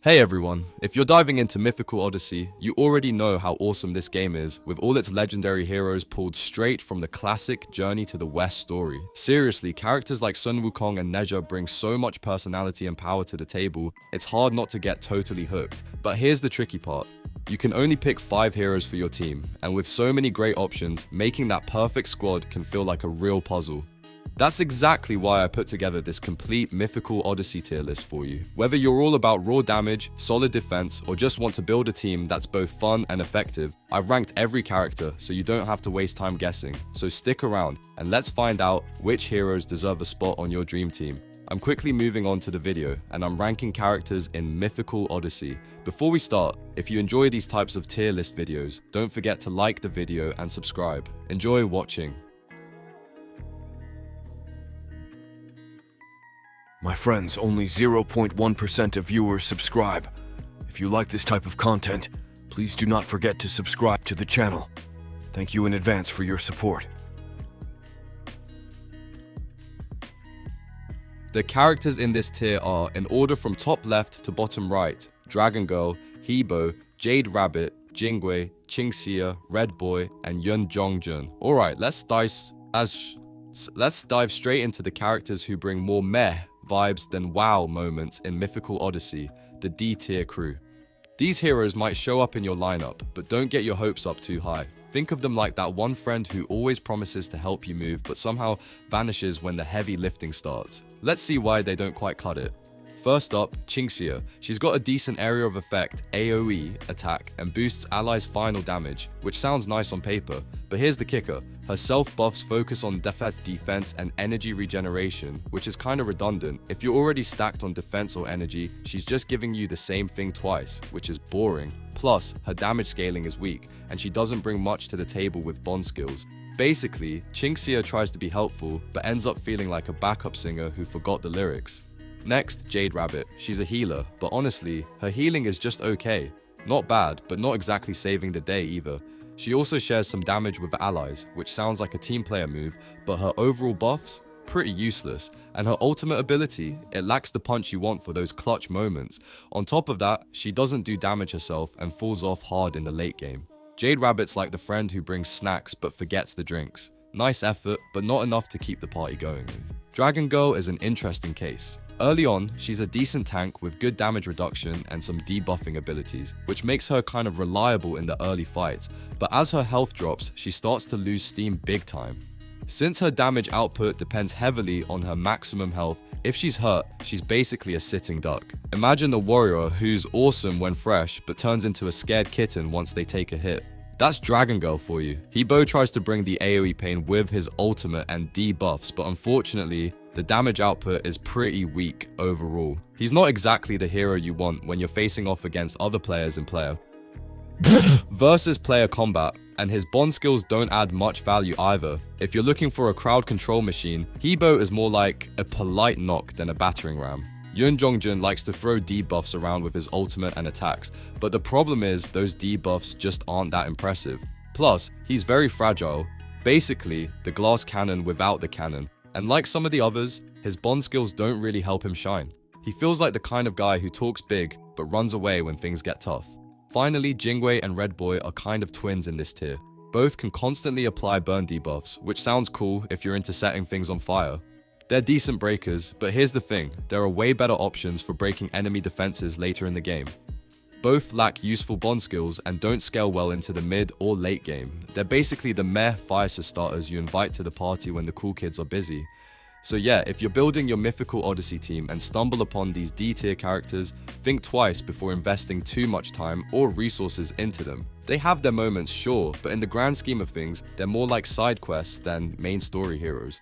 Hey everyone, if you're diving into Mythical Odyssey, you already know how awesome this game is, with all its legendary heroes pulled straight from the classic Journey to the West story. Seriously, characters like Sun Wukong and Neja bring so much personality and power to the table, it's hard not to get totally hooked. But here's the tricky part. You can only pick 5 heroes for your team, and with so many great options, making that perfect squad can feel like a real puzzle. That's exactly why I put together this complete Mythical Odyssey tier list for you. Whether you're all about raw damage, solid defense, or just want to build a team that's both fun and effective, I've ranked every character so you don't have to waste time guessing. So stick around and let's find out which heroes deserve a spot on your dream team. I'm quickly moving on to the video, and I'm ranking characters in Mythical Odyssey. Before we start, if you enjoy these types of tier list videos, don't forget to like the video and subscribe. Enjoy watching. My friends, only 0.1% of viewers subscribe. If you like this type of content, please do not forget to subscribe to the channel. Thank you in advance for your support. The characters in this tier are, in order from top left to bottom right, Dragon Girl, Hebo, Jade Rabbit, Jingwei, Qingxia, Red Boy, and Yun Jongjun. Alright, let's dive straight into the characters who bring more meh vibes than wow moments in Mythical Odyssey, the D tier crew. These heroes might show up in your lineup, but don't get your hopes up too high. Think of them like that one friend who always promises to help you move but somehow vanishes when the heavy lifting starts. Let's see why they don't quite cut it. First up, Qingxia. She's got a decent area of effect, AoE, attack, and boosts allies' final damage, which sounds nice on paper, but here's the kicker. Her self-buffs focus on defense and energy regeneration, which is kinda redundant. If you're already stacked on defense or energy, she's just giving you the same thing twice, which is boring. Plus, her damage scaling is weak, and she doesn't bring much to the table with bond skills. Basically, Qingxia tries to be helpful, but ends up feeling like a backup singer who forgot the lyrics. Next, Jade Rabbit. She's a healer, but honestly, her healing is just okay. Not bad, but not exactly saving the day either. She also shares some damage with allies, which sounds like a team player move, but her overall buffs? Pretty useless. And her ultimate ability? It lacks the punch you want for those clutch moments. On top of that, she doesn't do damage herself and falls off hard in the late game. Jade Rabbit's like the friend who brings snacks but forgets the drinks. Nice effort, but not enough to keep the party going. Dragon Girl is an interesting case. Early on, she's a decent tank with good damage reduction and some debuffing abilities, which makes her kind of reliable in the early fights, but as her health drops, she starts to lose steam big time. Since her damage output depends heavily on her maximum health, if she's hurt, she's basically a sitting duck. Imagine the warrior who's awesome when fresh, but turns into a scared kitten once they take a hit. That's Dragon Girl for you. Hebo tries to bring the AoE pain with his ultimate and debuffs, but unfortunately, the damage output is pretty weak overall. He's not exactly the hero you want when you're facing off against other players in player versus player combat, and his bond skills don't add much value either. If you're looking for a crowd control machine, Hebo is more like a polite knock than a battering ram. Yun Jongjun likes to throw debuffs around with his ultimate and attacks, but the problem is those debuffs just aren't that impressive. Plus, he's very fragile, basically the glass cannon without the cannon. And like some of the others, his bond skills don't really help him shine. He feels like the kind of guy who talks big, but runs away when things get tough. Finally, Jingwei and Red Boy are kind of twins in this tier. Both can constantly apply burn debuffs, which sounds cool if you're into setting things on fire. They're decent breakers, but here's the thing, there are way better options for breaking enemy defenses later in the game. Both lack useful bond skills and don't scale well into the mid or late game. They're basically the meh fire starters you invite to the party when the cool kids are busy. So yeah, if you're building your Mythical Odyssey team and stumble upon these D tier characters, think twice before investing too much time or resources into them. They have their moments, sure, but in the grand scheme of things, they're more like side quests than main story heroes.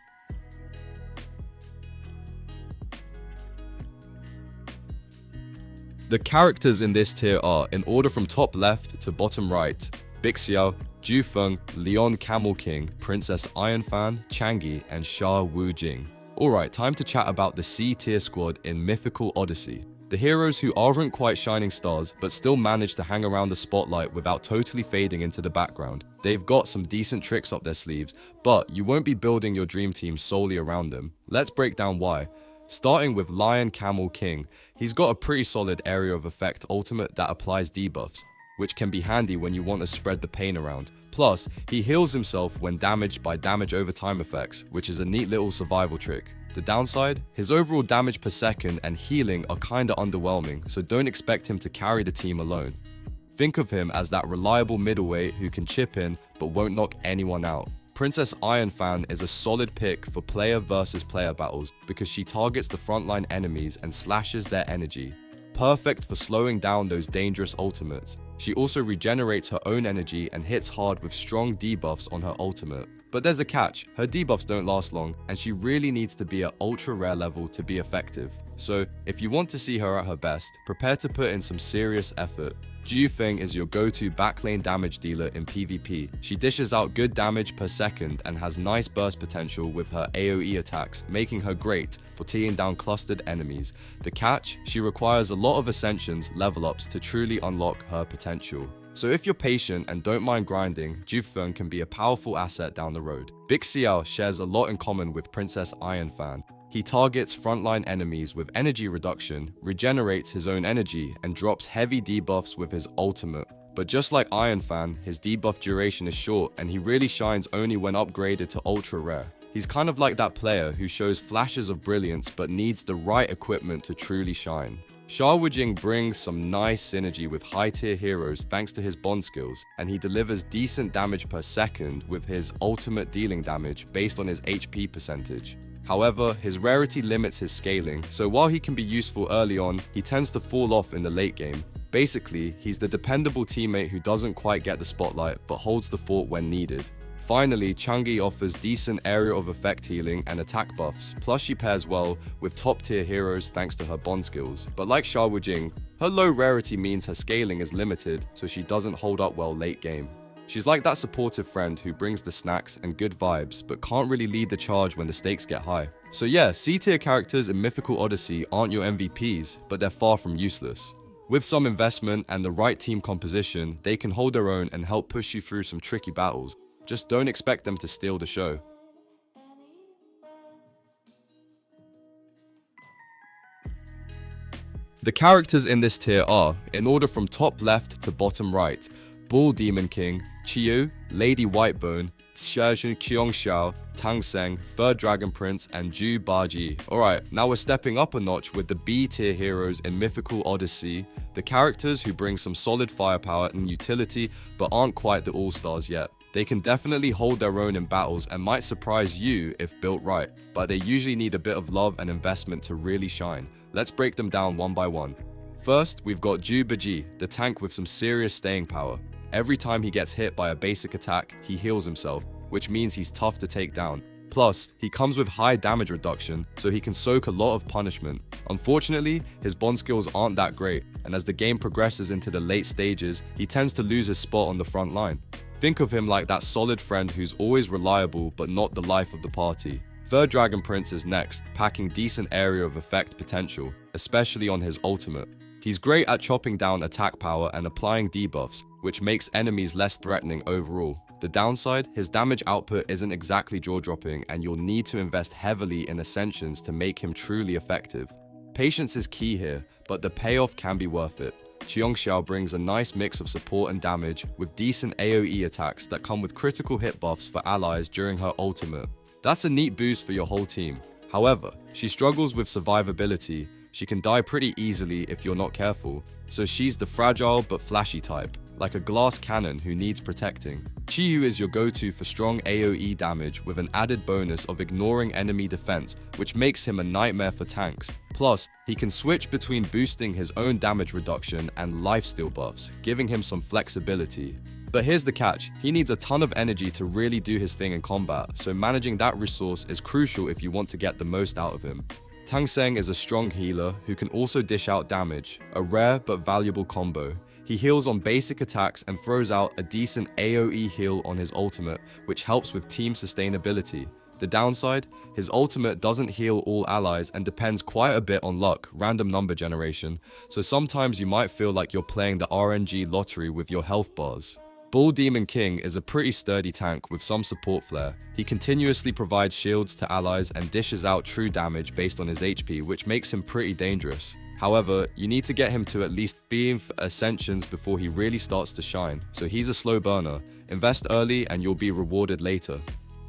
The characters in this tier are, in order from top left to bottom right, Bixiao, Jufeng, Leon Camel King, Princess Ironfan, Changi, and Sha Wujing. Alright, time to chat about the C tier squad in Mythical Odyssey. The heroes who aren't quite shining stars, but still manage to hang around the spotlight without totally fading into the background. They've got some decent tricks up their sleeves, but you won't be building your dream team solely around them. Let's break down why. Starting with Lion Camel King, he's got a pretty solid area of effect ultimate that applies debuffs, which can be handy when you want to spread the pain around. Plus, he heals himself when damaged by damage over time effects, which is a neat little survival trick. The downside? His overall damage per second and healing are kinda underwhelming, so don't expect him to carry the team alone. Think of him as that reliable middleweight who can chip in but won't knock anyone out. Princess Ironfan is a solid pick for player versus player battles because she targets the frontline enemies and slashes their energy. Perfect for slowing down those dangerous ultimates. She also regenerates her own energy and hits hard with strong debuffs on her ultimate. But there's a catch, her debuffs don't last long and she really needs to be at ultra rare level to be effective. So if you want to see her at her best, prepare to put in some serious effort. Jufeng is your go-to backlane damage dealer in PvP. She dishes out good damage per second and has nice burst potential with her AoE attacks, making her great for teeing down clustered enemies. The catch? She requires a lot of ascensions, level ups to truly unlock her potential. So if you're patient and don't mind grinding, Jufeng can be a powerful asset down the road. Big Xiao shares a lot in common with Princess Ironfan. He targets frontline enemies with energy reduction, regenerates his own energy, and drops heavy debuffs with his ultimate. But just like Ironfan, his debuff duration is short and he really shines only when upgraded to ultra rare. He's kind of like that player who shows flashes of brilliance but needs the right equipment to truly shine. Sha Wujing brings some nice synergy with high tier heroes thanks to his bond skills, and he delivers decent damage per second with his ultimate dealing damage based on his HP percentage. However, his rarity limits his scaling, so while he can be useful early on, he tends to fall off in the late game. Basically, he's the dependable teammate who doesn't quite get the spotlight but holds the fort when needed. Finally, Changi offers decent area of effect healing and attack buffs, plus she pairs well with top tier heroes thanks to her bond skills. But like Sha Wujing, her low rarity means her scaling is limited, so she doesn't hold up well late game. She's like that supportive friend who brings the snacks and good vibes, but can't really lead the charge when the stakes get high. So yeah, C-tier characters in Mythical Odyssey aren't your MVPs, but they're far from useless. With some investment and the right team composition, they can hold their own and help push you through some tricky battles. Just don't expect them to steal the show. The characters in this tier are, in order from top left to bottom right, Bull Demon King, Chiyu, Lady Whitebone, Xiaojun Qiongxiao, Tang Seng, Third Dragon Prince, and Zhu Baji. Alright, now we're stepping up a notch with the B tier heroes in Mythical Odyssey, the characters who bring some solid firepower and utility but aren't quite the all-stars yet. They can definitely hold their own in battles and might surprise you if built right, but they usually need a bit of love and investment to really shine. Let's break them down one by one. First, we've got Zhu Baji, the tank with some serious staying power. Every time he gets hit by a basic attack, he heals himself, which means he's tough to take down. Plus, he comes with high damage reduction, so he can soak a lot of punishment. Unfortunately, his bond skills aren't that great, and as the game progresses into the late stages, he tends to lose his spot on the front line. Think of him like that solid friend who's always reliable but not the life of the party. Third Dragon Prince is next, packing decent area of effect potential, especially on his ultimate. He's great at chopping down attack power and applying debuffs, which makes enemies less threatening overall. The downside, his damage output isn't exactly jaw-dropping and you'll need to invest heavily in ascensions to make him truly effective. Patience is key here, but the payoff can be worth it. Qiongxiao brings a nice mix of support and damage with decent AoE attacks that come with critical hit buffs for allies during her ultimate. That's a neat boost for your whole team. However, she struggles with survivability. She can die pretty easily if you're not careful, so she's the fragile but flashy type, like a glass cannon who needs protecting. Chiyu is your go-to for strong AoE damage with an added bonus of ignoring enemy defense, which makes him a nightmare for tanks. Plus, he can switch between boosting his own damage reduction and lifesteal buffs, giving him some flexibility. But here's the catch, he needs a ton of energy to really do his thing in combat, so managing that resource is crucial if you want to get the most out of him. Tang Seng is a strong healer who can also dish out damage, a rare but valuable combo. He heals on basic attacks and throws out a decent AoE heal on his ultimate, which helps with team sustainability. The downside? His ultimate doesn't heal all allies and depends quite a bit on luck, random number generation, so sometimes you might feel like you're playing the RNG lottery with your health bars. Bull Demon King is a pretty sturdy tank with some support flair. He continuously provides shields to allies and dishes out true damage based on his HP, which makes him pretty dangerous. However, you need to get him to at least being ascensions before he really starts to shine, so he's a slow burner. Invest early and you'll be rewarded later.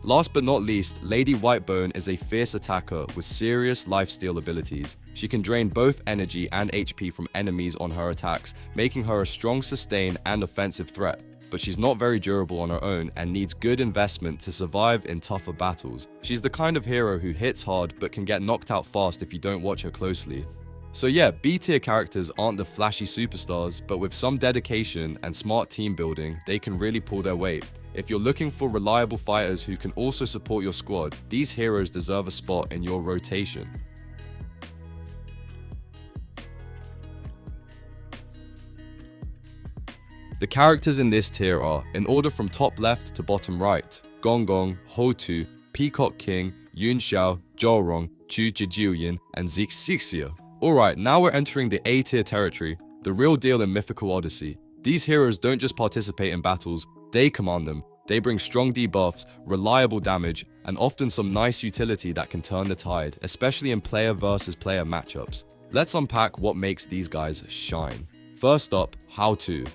Last but not least, Lady Whitebone is a fierce attacker with serious lifesteal abilities. She can drain both energy and HP from enemies on her attacks, making her a strong sustain and offensive threat. But she's not very durable on her own and needs good investment to survive in tougher battles. She's the kind of hero who hits hard but can get knocked out fast if you don't watch her closely. So yeah, B tier characters aren't the flashy superstars, but with some dedication and smart team building, they can really pull their weight. If you're looking for reliable fighters who can also support your squad, these heroes deserve a spot in your rotation. The characters in this tier are, in order from top left to bottom right, Gong Gong, Hotu, Peacock King, Yun Xiao, Zhou Chu Jijiuyin, and Zixia. Alright, now we're entering the A tier territory, the real deal in Mythical Odyssey. These heroes don't just participate in battles, they command them. They bring strong debuffs, reliable damage, and often some nice utility that can turn the tide, especially in player versus player matchups. Let's unpack what makes these guys shine. First up, Hotu.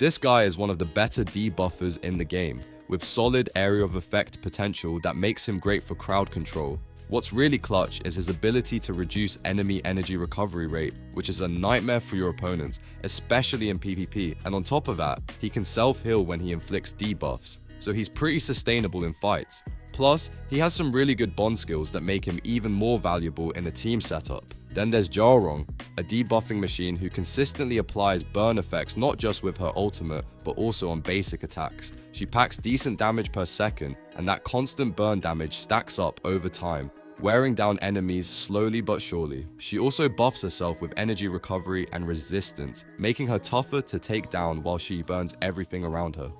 This guy is one of the better debuffers in the game, with solid area of effect potential that makes him great for crowd control. What's really clutch is his ability to reduce enemy energy recovery rate, which is a nightmare for your opponents, especially in PvP, and on top of that, he can self-heal when he inflicts debuffs, so he's pretty sustainable in fights. Plus, he has some really good bond skills that make him even more valuable in a team setup. Then there's Zhou, a debuffing machine who consistently applies burn effects not just with her ultimate, but also on basic attacks. She packs decent damage per second, and that constant burn damage stacks up over time, wearing down enemies slowly but surely. She also buffs herself with energy recovery and resistance, making her tougher to take down while she burns everything around her.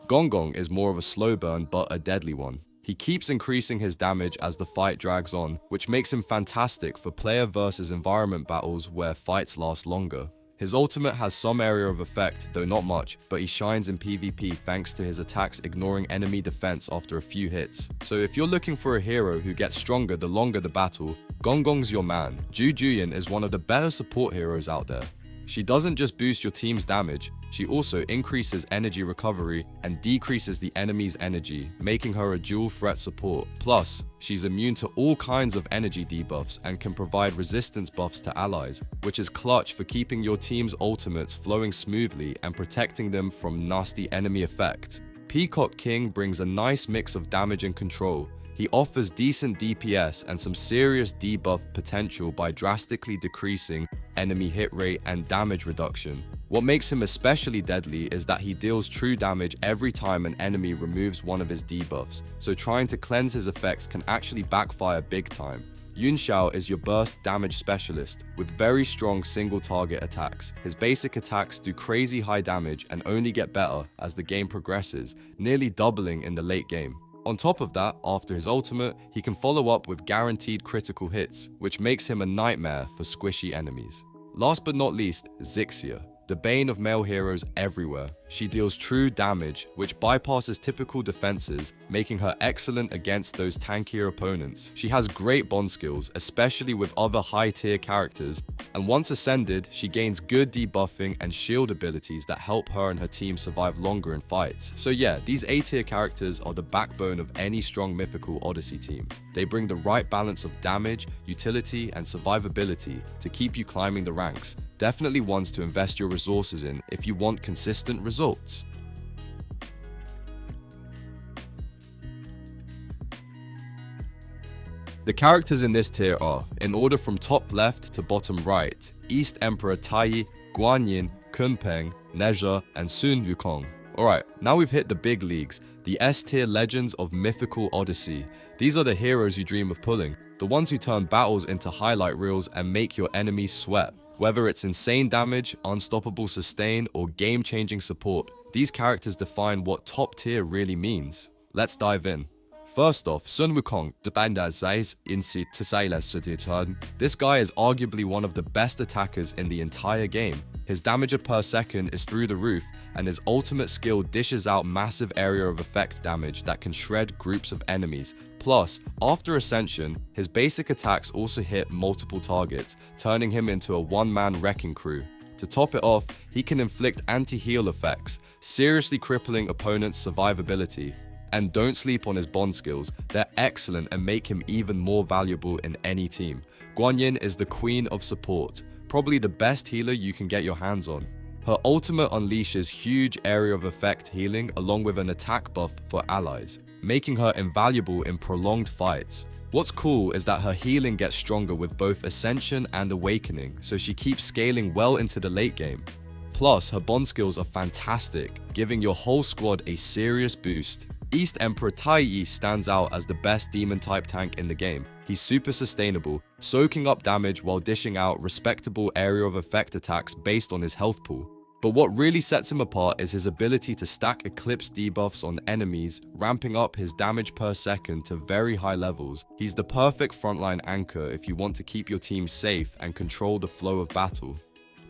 Gong Gong is more of a slow burn but a deadly one. He keeps increasing his damage as the fight drags on, which makes him fantastic for player versus environment battles where fights last longer. His ultimate has some area of effect, though not much, but he shines in PvP thanks to his attacks ignoring enemy defense after a few hits. So if you're looking for a hero who gets stronger the longer the battle, Gong Gong's your man. Jijiuyin is one of the better support heroes out there. She doesn't just boost your team's damage, she also increases energy recovery and decreases the enemy's energy, making her a dual threat support. Plus, she's immune to all kinds of energy debuffs and can provide resistance buffs to allies, which is clutch for keeping your team's ultimates flowing smoothly and protecting them from nasty enemy effects. Peacock King brings a nice mix of damage and control. He offers decent DPS and some serious debuff potential by drastically decreasing enemy hit rate and damage reduction. What makes him especially deadly is that he deals true damage every time an enemy removes one of his debuffs, so trying to cleanse his effects can actually backfire big time. Yun Xiao is your burst damage specialist with very strong single target attacks. His basic attacks do crazy high damage and only get better as the game progresses, nearly doubling in the late game. On top of that, after his ultimate, he can follow up with guaranteed critical hits, which makes him a nightmare for squishy enemies. Last but not least, Zixia, the bane of male heroes everywhere. She deals true damage, which bypasses typical defenses, making her excellent against those tankier opponents. She has great bond skills, especially with other high-tier characters, and once ascended, she gains good debuffing and shield abilities that help her and her team survive longer in fights. So yeah, these A-tier characters are the backbone of any strong Mythical Odyssey team. They bring the right balance of damage, utility, and survivability to keep you climbing the ranks. Definitely ones to invest your resources in if you want consistent results. The characters in this tier are, in order from top left to bottom right, East Emperor Tai, Guanyin, Kunpeng, Nezha, and Sun Wukong. Alright, now we've hit the big leagues, the S-tier legends of Mythical Odyssey. These are the heroes you dream of pulling, the ones who turn battles into highlight reels and make your enemies sweat. Whether it's insane damage, unstoppable sustain, or game-changing support, these characters define what top tier really means. Let's dive in. First off, Sun Wukong. This guy is arguably one of the best attackers in the entire game. His damage per second is through the roof, and his ultimate skill dishes out massive area of effect damage that can shred groups of enemies. Plus, after Ascension, his basic attacks also hit multiple targets, turning him into a one-man wrecking crew. To top it off, he can inflict anti-heal effects, seriously crippling opponents' survivability. And don't sleep on his bond skills, they're excellent and make him even more valuable in any team. Guanyin is the queen of support, probably the best healer you can get your hands on. Her ultimate unleashes huge area of effect healing along with an attack buff for allies, making her invaluable in prolonged fights. What's cool is that her healing gets stronger with both Ascension and Awakening, so she keeps scaling well into the late game. Plus, her bond skills are fantastic, giving your whole squad a serious boost. East Emperor Tai stands out as the best demon-type tank in the game. He's super sustainable, soaking up damage while dishing out respectable area of effect attacks based on his health pool. But what really sets him apart is his ability to stack Eclipse debuffs on enemies, ramping up his damage per second to very high levels. He's the perfect frontline anchor if you want to keep your team safe and control the flow of battle.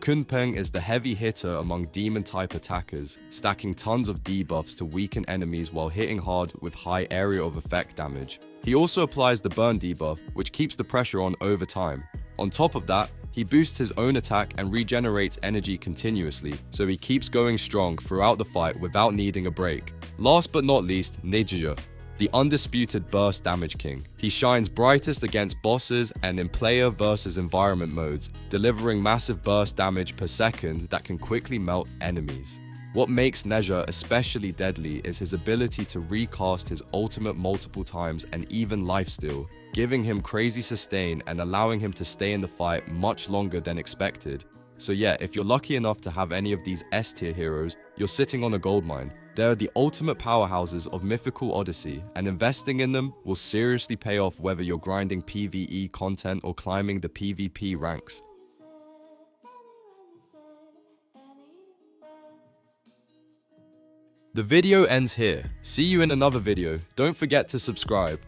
Kunpeng is the heavy hitter among demon-type attackers, stacking tons of debuffs to weaken enemies while hitting hard with high area of effect damage. He also applies the burn debuff, which keeps the pressure on over time. On top of that, he boosts his own attack and regenerates energy continuously, so he keeps going strong throughout the fight without needing a break. Last but not least, Nejuja, the undisputed burst damage king. He shines brightest against bosses and in player versus environment modes, delivering massive burst damage per second that can quickly melt enemies. What makes Neja especially deadly is his ability to recast his ultimate multiple times and even lifesteal, giving him crazy sustain and allowing him to stay in the fight much longer than expected. So yeah, if you're lucky enough to have any of these S tier heroes, you're sitting on a goldmine. They're the ultimate powerhouses of Mythical Odyssey, and investing in them will seriously pay off whether you're grinding PvE content or climbing the PvP ranks. The video ends here. See you in another video. Don't forget to subscribe.